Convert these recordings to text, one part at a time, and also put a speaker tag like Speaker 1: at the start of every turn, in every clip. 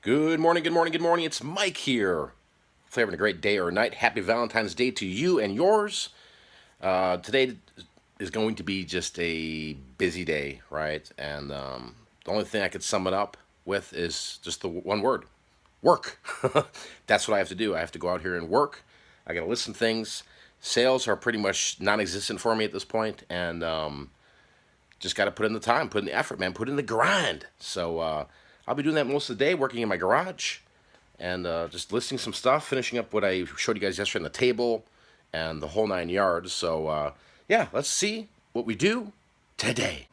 Speaker 1: Good morning, good morning, good morning. It's Mike here. Hopefully you're having a great day or night. Happy Valentine's Day to you and yours. Today is going to be just a busy day, right? And the only thing I could sum it up with is just the one word: work. That's what I have to do. I have to go out here and work. I got to list some things. Sales are pretty much non-existent for me at this point, and just got to put in the time, put in the effort, man, put in the grind. So I'll be doing that most of the day, working in my garage and just listing some stuff, finishing up what I showed you guys yesterday on the table and the whole 9 yards. So yeah, let's see what we do today.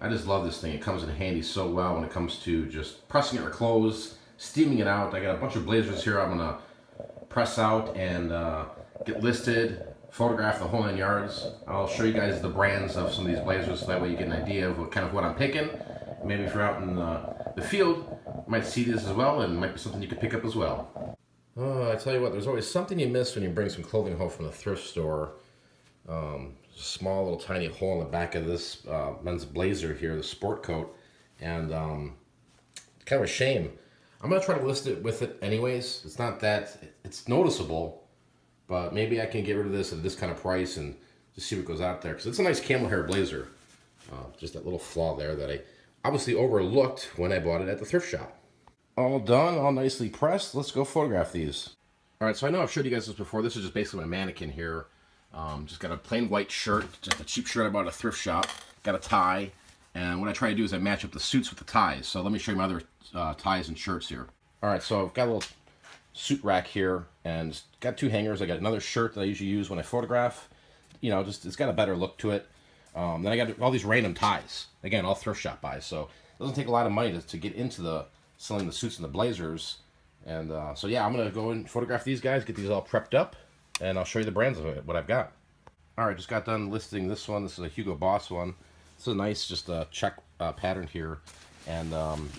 Speaker 1: I just love this thing. It comes in handy so well when it comes to just pressing it or clothes, steaming it out. I got a bunch of blazers here I'm gonna press out and get listed, photograph the whole 9 yards. I'll show you guys the brands of some of these blazers so that way you get an idea of what I'm picking. Maybe if you're out in the field, you might see this as well, and it might be something you could pick up as well. Oh, I tell you what, there's always something you miss when you bring some clothing home from the thrift store. Small little tiny hole in the back of this men's blazer here, the sport coat, and kind of a shame. I'm gonna try to list it with it anyways. It's not that it's noticeable, but maybe I can get rid of this at this kind of price and just see what goes out there, because it's a nice camel hair blazer. Just that little flaw there that I obviously overlooked when I bought it at the thrift shop. All done, all nicely pressed. Let's go photograph these. All right, so I know I've showed you guys this before. This is just basically my mannequin here. Just got a plain white shirt, just a cheap shirt I bought at a thrift shop. Got a tie, and what I try to do is I match up the suits with the ties. So let me show you my other ties and shirts here. All right, so I've got a little suit rack here, and got two hangers. I got another shirt that I usually use when I photograph. You know, just it's got a better look to it. Then I got all these random ties. Again, all thrift shop buys. So it doesn't take a lot of money to get into the selling the suits and the blazers. And so yeah, I'm gonna go and photograph these guys, get these all prepped up, and I'll show you the brands of it, what I've got. All right, just got done listing this one. This is a Hugo Boss one. This is a nice, just a check pattern here, and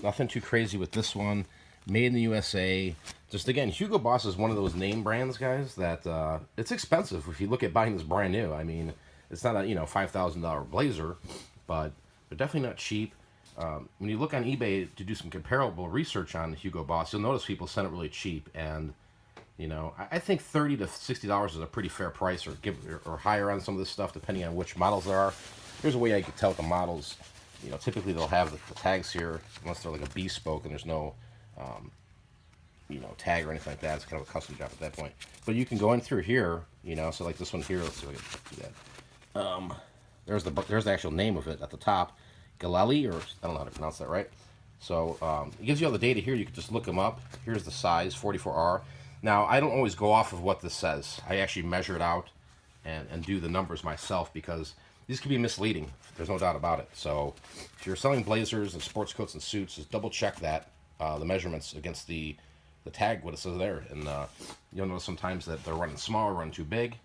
Speaker 1: nothing too crazy with this one. Made in the USA. Just again, Hugo Boss is one of those name brands, guys, that it's expensive if you look at buying this brand new. I mean, it's not a $5,000 blazer, but they're definitely not cheap. When you look on eBay to do some comparable research on Hugo Boss, you'll notice people sell it really cheap, and I think $30 to $60 is a pretty fair price, or higher on some of this stuff, depending on which models there are. Here's a way I can tell with the models. Typically they'll have the tags here, unless they're like a bespoke and there's no, tag or anything like that. It's kind of a custom job at that point. But you can go in through here, so like this one here. Let's see if I can do that. There's the actual name of it at the top, Galeli, or I don't know how to pronounce that right. So it gives you all the data here. You can just look them up. Here's the size, 44R. Now, I don't always go off of what this says. I actually measure it out and do the numbers myself, because these can be misleading. There's no doubt about it. So if you're selling blazers and sports coats and suits, just double check that, the measurements against the tag, what it says there. And you'll notice sometimes that they're running small or running too big.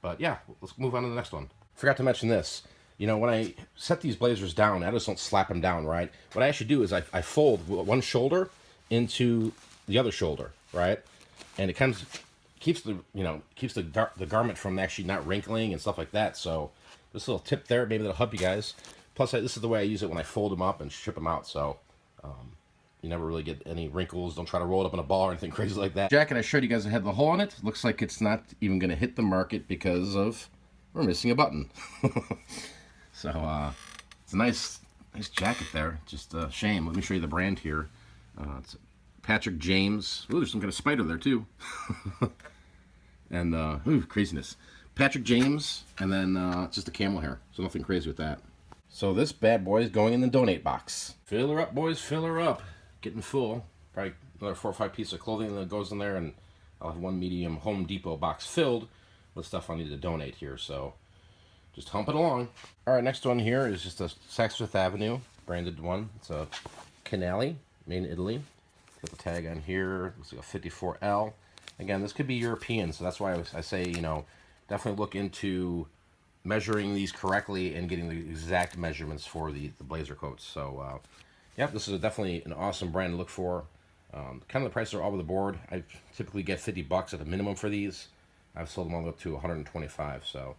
Speaker 1: But yeah, let's move on to the next one. Forgot to mention this. When I set these blazers down, I just don't slap them down, right? What I actually do is I fold one shoulder into the other shoulder, right? And it kind of keeps the garment from actually not wrinkling and stuff like that. So this little tip there, maybe that'll help you guys. Plus, this is the way I use it when I fold them up and strip them out. So you never really get any wrinkles. Don't try to roll it up in a ball or anything crazy like that. Jacket I showed you guys had the hole in it. Looks like it's not even going to hit the market because we're missing a button. So it's a nice jacket there. Just a shame. Let me show you the brand here. It's Patrick James. Ooh, there's some kind of spider there too. And ooh, craziness. Patrick James, and then just a camel hair. So nothing crazy with that. So this bad boy is going in the donate box. Fill her up, boys. Fill her up. Getting full. Probably another 4 or 5 pieces of clothing that goes in there, and I'll have one medium Home Depot box filled with stuff I need to donate here. So just hump it along. All right, next one here is just a Saks Fifth Avenue branded one. It's a Canali, made in Italy. Got the tag on here. Looks like a 54L. Again, this could be European, so that's why I say, definitely look into measuring these correctly and getting the exact measurements for the blazer coats. So, yep, this is definitely an awesome brand to look for. Kind of the prices are all over the board. I typically get $50 at a minimum for these. I've sold them all up to 125. So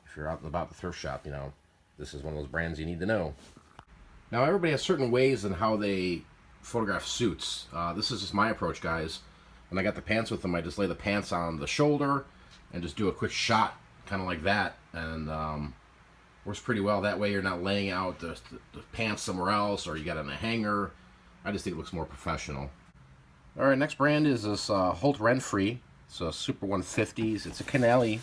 Speaker 1: if you're out and about the thrift shop, this is one of those brands you need to know. Now, everybody has certain ways in how they photograph suits. This is just my approach, guys. When I got the pants with them, I just lay the pants on the shoulder and just do a quick shot, kind of like that, and works pretty well. That way you're not laying out the pants somewhere else, or you got it in a hanger. I just think it looks more professional. All right, next brand is this Holt Renfrew. It's a Super 150s. It's a Canali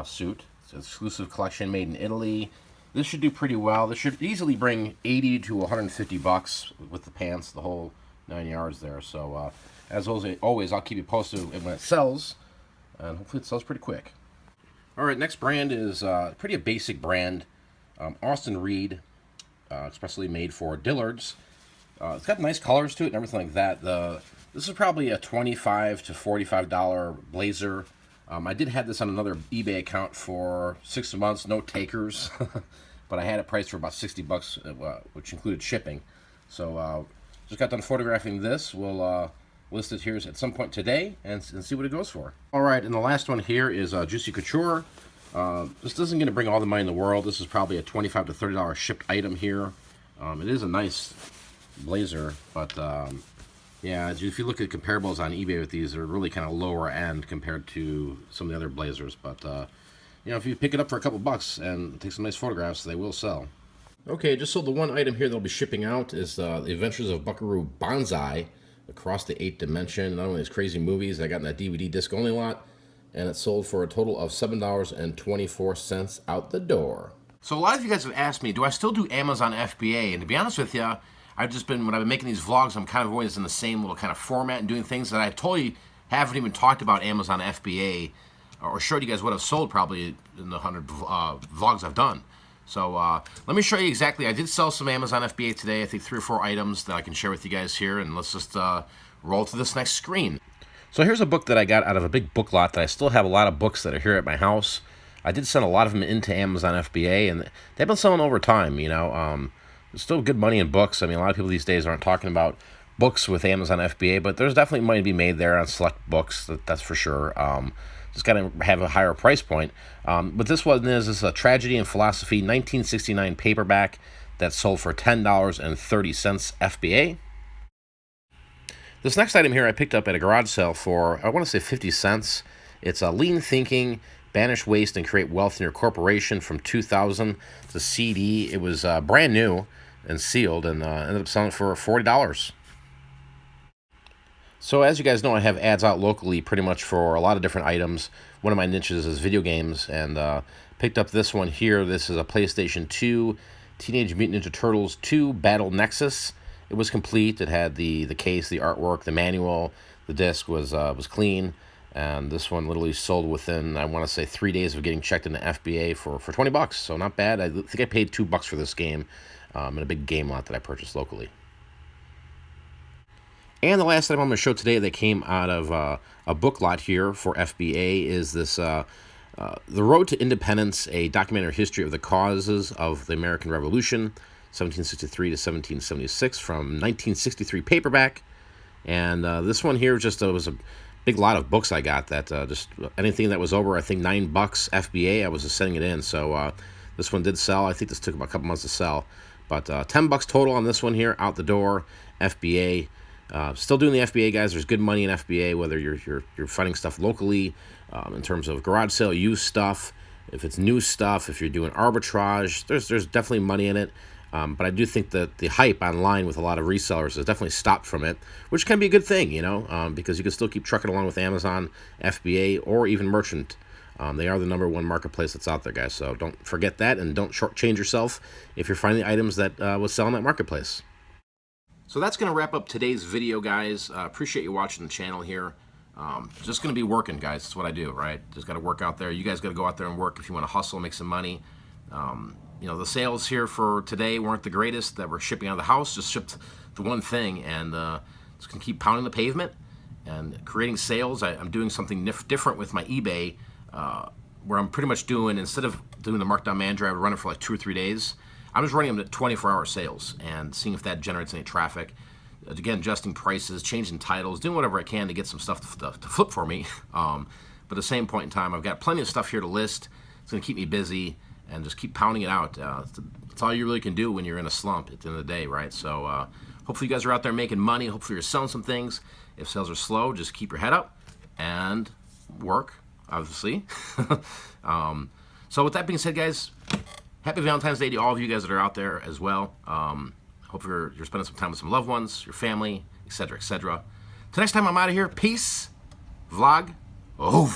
Speaker 1: suit. It's an exclusive collection made in Italy. This should do pretty well. This should easily bring 80 to 150 bucks with the pants, the whole 9 yards there. So as always, I'll keep you posted when it sells, and hopefully it sells pretty quick. All right, next brand is pretty a basic brand, Austin Reed, expressly made for Dillard's. It's got nice colors to it and everything like that. This is probably a $25 to $45 blazer. I did have this on another eBay account for 6 months, no takers, but I had it priced for about 60 bucks, which included shipping. So just got done photographing this. We'll list it here at some point today and see what it goes for. All right, and the last one here is Juicy Couture. This isn't going to bring all the money in the world. This is probably a $25 to $30 shipped item here. It is a nice blazer, but yeah, if you look at comparables on eBay with these, they're really kind of lower end compared to some of the other blazers. But you know, if you pick it up for a couple bucks and take some nice photographs, they will sell. Okay, just sold the one item here they'll be shipping out is The Adventures of Buckaroo Banzai Across the Eighth Dimension. Not only these crazy movies, I got in that DVD disc only lot, and it sold for a total of $7.24 out the door. So a lot of you guys have asked me, do I still do Amazon FBA? And to be honest with you, when I've been making these vlogs, I'm kind of always in the same little kind of format and doing things that I totally haven't even talked about Amazon FBA or showed you guys what I've sold probably in the 100 vlogs I've done. So let me show you exactly. I did sell some Amazon FBA today, I think 3 or 4 items that I can share with you guys here, and let's just roll to this next screen. So here's a book that I got out of a big book lot that I still have a lot of books that are here at my house. I did send a lot of them into Amazon FBA, and they've been selling over time, you know. There's still good money in books. I mean, a lot of people these days aren't talking about books with Amazon FBA, but there's definitely money to be made there on select books, that's for sure. Just got to have a higher price point. But this one is a Tragedy and Philosophy 1969 paperback that sold for $10.30 FBA. This next item here I picked up at a garage sale for, I want to say 50 cents. It's a Lean Thinking, Banish Waste and Create Wealth in Your Corporation from 2000. It's a CD. It was brand new and sealed, and ended up selling for $40. So as you guys know, I have ads out locally pretty much for a lot of different items. One of my niches is video games, and picked up this one here. This is a PlayStation 2 Teenage Mutant Ninja Turtles 2 Battle Nexus. It was complete. It had the case, the artwork, the manual. The disc was clean, and this one literally sold within, I want to say, 3 days of getting checked into FBA for 20 bucks. So not bad. I think I paid $2 for this game in a big game lot that I purchased locally. And the last item I'm going to show today that came out of a book lot here for FBA is this The Road to Independence, a documentary history of the causes of the American Revolution, 1763 to 1776, from 1963 paperback. And this one here just was a big lot of books I got that just anything that was over, I think, $9 FBA, I was just sending it in. So this one did sell. I think this took about a couple months to sell. But $10 total on this one here, out the door, FBA. Still doing the FBA, guys. There's good money in FBA, whether you're finding stuff locally in terms of garage sale, used stuff, if it's new stuff, if you're doing arbitrage. There's definitely money in it. But I do think that the hype online with a lot of resellers has definitely stopped from it, which can be a good thing, you know, because you can still keep trucking along with Amazon, FBA, or even Merchant. They are the #1 marketplace that's out there, guys. So don't forget that, and don't shortchange yourself if you're finding items that will sell in that marketplace. So that's going to wrap up today's video, guys. Appreciate you watching the channel here. Just going to be working, guys. That's what I do, right? Just got to work out there. You guys got to go out there and work if you want to hustle, make some money. You know, the sales here for today weren't the greatest that we're shipping out of the house. Just shipped the one thing, and just going to keep pounding the pavement and creating sales. I'm doing something different with my eBay, where I'm pretty much doing, instead of doing the Markdown Manager, I would run it for like 2 or 3 days. I'm just running them to 24-hour sales and seeing if that generates any traffic. Again, adjusting prices, changing titles, doing whatever I can to get some stuff to flip for me. But at the same point in time, I've got plenty of stuff here to list. It's going to keep me busy and just keep pounding it out. That's all you really can do when you're in a slump at the end of the day, right? So Hopefully you guys are out there making money. Hopefully you're selling some things. If sales are slow, just keep your head up and work, obviously. So with that being said, guys, happy Valentine's Day to all of you guys that are out there as well. Hope you're spending some time with some loved ones, your family, etc., etc. Till next time, I'm out of here. Peace. Vlog over.